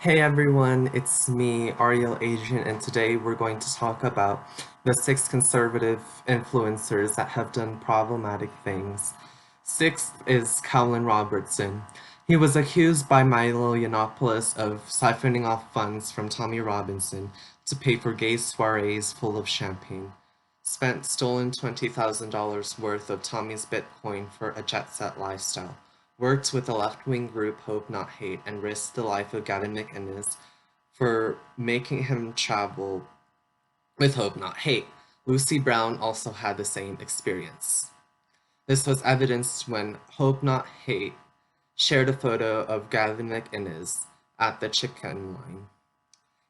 Hey everyone, it's me, Ariel Agent, and today we're going to talk about the 6 conservative influencers that have done problematic things. Sixth is Caolan Robertson. He was accused by Milo Yiannopoulos of siphoning off funds from Tommy Robinson to pay for gay soirees full of champagne. Spent stolen $20,000 worth of Tommy's Bitcoin for a jet-set lifestyle, worked with the left-wing group Hope Not Hate, and risked the life of Gavin McInnes for making him travel with Hope Not Hate. Lucy Brown also had the same experience. This was evidenced when Hope Not Hate shared a photo of Gavin McInnes at the chicken line.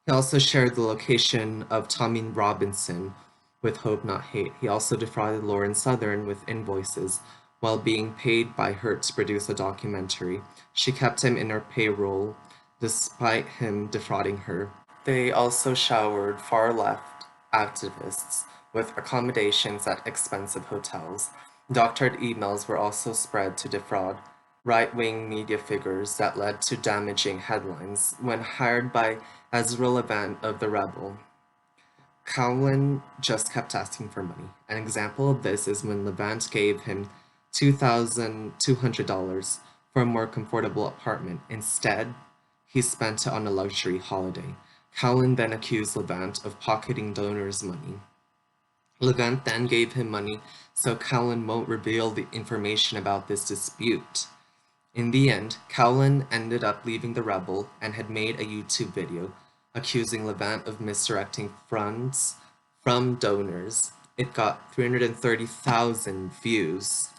He also shared the location of Tommy Robinson with Hope Not Hate. He also defrauded Lauren Southern with invoices while being paid by her to produce a documentary. She kept him in her payroll despite him defrauding her. They also showered far-left activists with accommodations at expensive hotels. Doctored emails were also spread to defraud right-wing media figures that led to damaging headlines. When hired by Ezra Levant of The Rebel, Caolan just kept asking for money. An example of this is when Levant gave him $2,200 for a more comfortable apartment. Instead, he spent it on a luxury holiday. Caolan then accused Levant of pocketing donors' money. Levant then gave him money so Caolan won't reveal the information about this dispute. In the end, Caolan ended up leaving The Rebel and had made a YouTube video accusing Levant of misdirecting funds from donors. It got 330,000 views.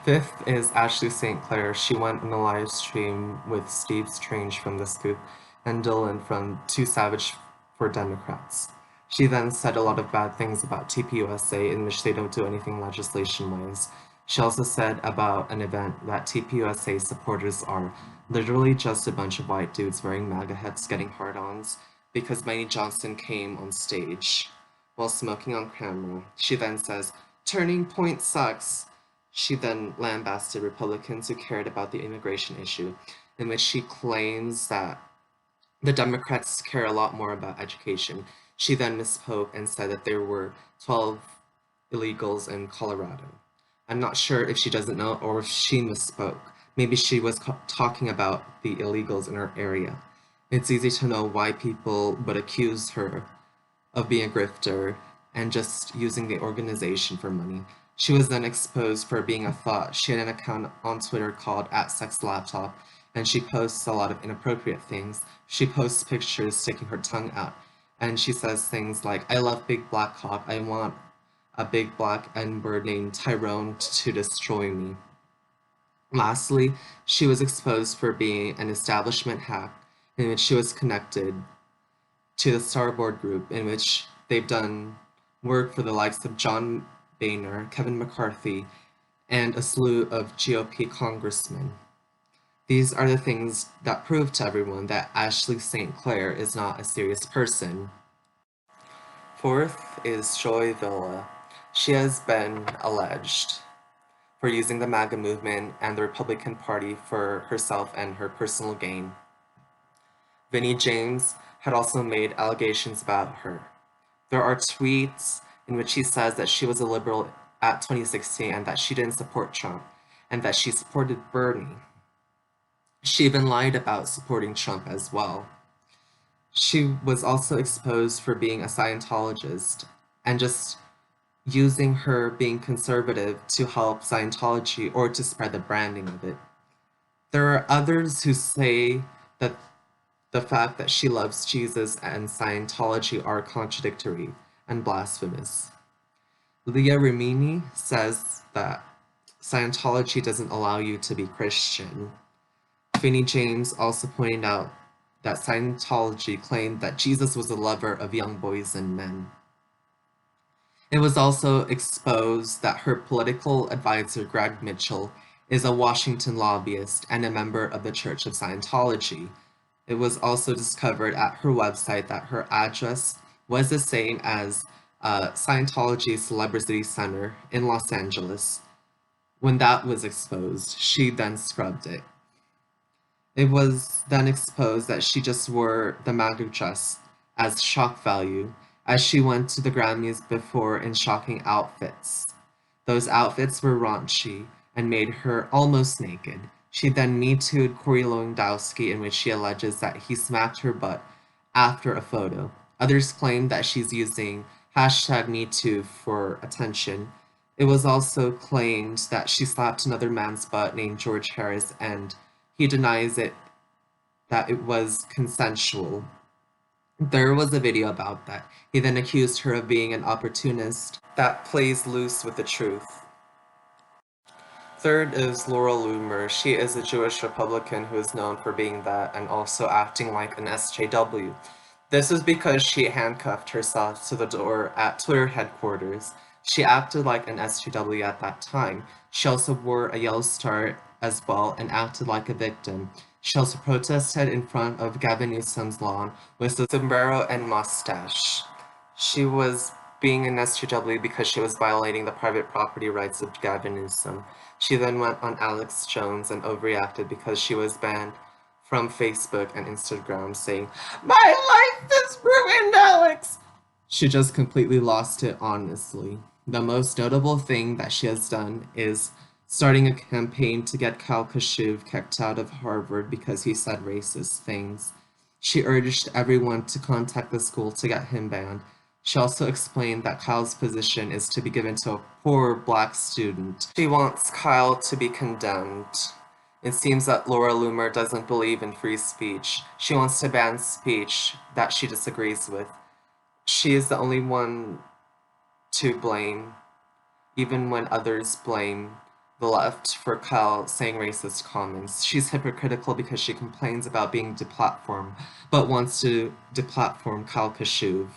Fifth is Ashley St. Clair. She went on a live stream with Steve Strange from The Scoop and Dylan from Too Savage for Democrats. She then said a lot of bad things about TPUSA, in which they don't do anything legislation-wise. She also said about an event that TPUSA supporters are literally just a bunch of white dudes wearing MAGA hats getting hard-ons because Minnie Johnson came on stage while smoking on camera. She then says, "Turning Point sucks." She then lambasted Republicans who cared about the immigration issue, in which she claims that the Democrats care a lot more about education. She then misspoke and said that there were 12 illegals in Colorado. I'm not sure if she doesn't know or if she misspoke. Maybe she was talking about the illegals in her area. It's easy to know why people would accuse her of being a grifter and just using the organization for money. She was then exposed for being a thought. She had an account on Twitter called @SexLaptop, and she posts a lot of inappropriate things. She posts pictures sticking her tongue out, and she says things like, "I love big black cock, I want a big black N-word named Tyrone to destroy me." Lastly, she was exposed for being an establishment hack in which she was connected to the Starboard Group, in which they've done work for the likes of John Boehner, Kevin McCarthy, and a slew of GOP congressmen. These are the things that prove to everyone that Ashley St. Clair is not a serious person. Fourth is Joy Villa. She has been alleged for using the MAGA movement and the Republican Party for herself and her personal gain. Vinnie James had also made allegations about her. There are tweets in which he says that she was a liberal at 2016 and that she didn't support Trump and that she supported Bernie. She even lied about supporting Trump as well. She was also exposed for being a Scientologist and just using her being conservative to help Scientology or to spread the branding of it. There are others who say that the fact that she loves Jesus and Scientology are contradictory and blasphemous. Leah Remini says that Scientology doesn't allow you to be Christian. Vinnie James also pointed out that Scientology claimed that Jesus was a lover of young boys and men. It was also exposed that her political advisor, Greg Mitchell, is a Washington lobbyist and a member of the Church of Scientology. It was also discovered at her website that her address was the same as Scientology Celebrity Center in Los Angeles. When that was exposed, she then scrubbed it. It was then exposed that she just wore the MAGA dress as shock value, as she went to the Grammys before in shocking outfits. Those outfits were raunchy and made her almost naked. She then Me Too'd Corey Lewandowski, in which she alleges that he smacked her butt after a photo. Others claim that she's using hashtag #MeToo for attention. It was also claimed that she slapped another man's butt named George Harris, and he denies that it was consensual. There was a video about that. He then accused her of being an opportunist that plays loose with the truth. Third is Laura Loomer. She is a Jewish Republican who is known for being that and also acting like an SJW. This was because she handcuffed herself to the door at Twitter headquarters. She acted like an SJW at that time. She also wore a yellow star as well and acted like a victim. She also protested in front of Gavin Newsom's lawn with a sombrero and mustache. She was being an SJW because she was violating the private property rights of Gavin Newsom. She then went on Alex Jones and overreacted because she was banned from Facebook and Instagram saying, "My life is ruined, Alex!" She just completely lost it, honestly. The most notable thing that she has done is starting a campaign to get Cal Kashuv kicked out of Harvard because he said racist things. She urged everyone to contact the school to get him banned. She also explained that Kyle's position is to be given to a poor black student. She wants Kyle to be condemned. It seems that Laura Loomer doesn't believe in free speech. She wants to ban speech that she disagrees with. She is the only one to blame, even when others blame the left for Kyle saying racist comments. She's hypocritical because she complains about being deplatformed, but wants to deplatform Kyle Kashuv.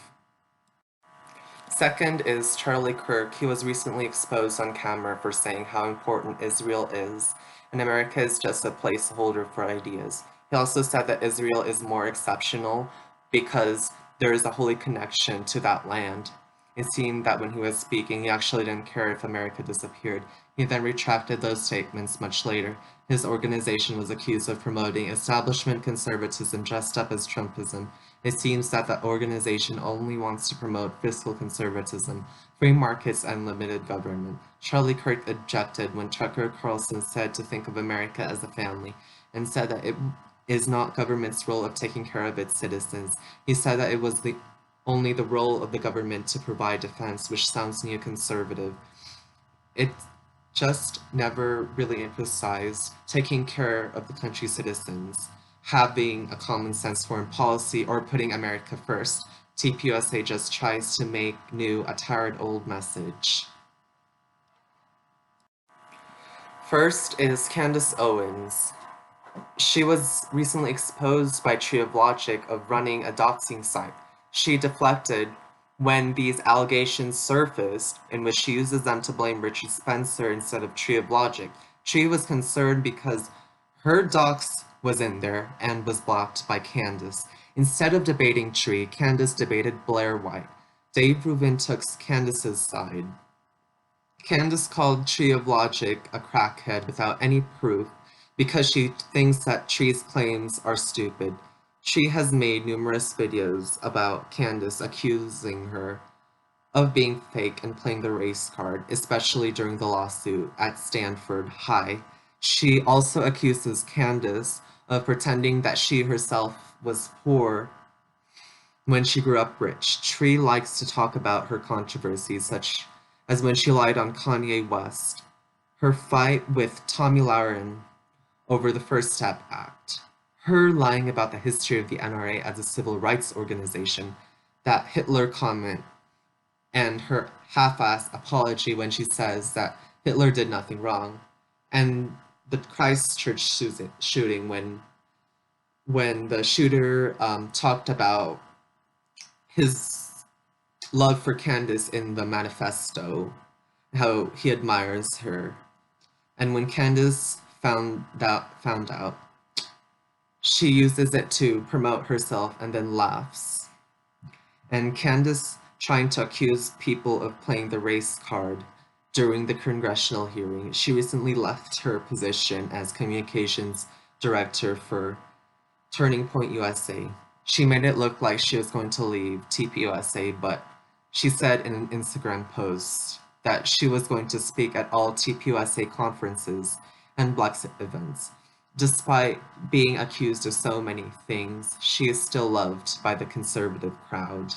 Second is Charlie Kirk. He was recently exposed on camera for saying how important Israel is, and America is just a placeholder for ideas. He also said that Israel is more exceptional because there is a holy connection to that land. It seemed that when he was speaking, he actually didn't care if America disappeared. He then retracted those statements much later. His organization was accused of promoting establishment conservatism dressed up as Trumpism. It seems that the organization only wants to promote fiscal conservatism, free markets, and limited government. Charlie Kirk objected when Tucker Carlson said to think of America as a family, and said that it is not government's role of taking care of its citizens. He said that it was only the role of the government to provide defense, which sounds neoconservative. It just never really emphasized taking care of the country's citizens, having a common sense foreign policy, or putting America first. TPUSA just tries to make new a tired old message. First is Candace Owens. She was recently exposed by Tree of Logic of running a doxing site. She deflected when these allegations surfaced, in which she uses them to blame Richard Spencer instead of Tree of Logic. Tree was concerned because her dox was in there and was blocked by Candace. Instead of debating Tree, Candace debated Blair White. Dave Rubin took Candace's side. Candace called Tree of Logic a crackhead without any proof because she thinks that Tree's claims are stupid. Tree has made numerous videos about Candace accusing her of being fake and playing the race card, especially during the lawsuit at Stanford High. She also accuses Candace of pretending that she herself was poor when she grew up rich. Tree likes to talk about her controversies, such as when she lied on Kanye West, her fight with Tommy Lauren over the First Step Act, her lying about the history of the NRA as a civil rights organization, that Hitler comment, and her half-ass apology when she says that Hitler did nothing wrong, and the Christchurch shooting when the shooter talked about his love for Candace in the manifesto, how he admires her. And when Candace found out, she uses it to promote herself and then laughs. And Candace trying to accuse people of playing the race card during the congressional hearing. She recently left her position as communications director for Turning Point USA. She made it look like she was going to leave TPUSA, but she said in an Instagram post that she was going to speak at all TPUSA conferences and Black events. Despite being accused of so many things, she is still loved by the conservative crowd.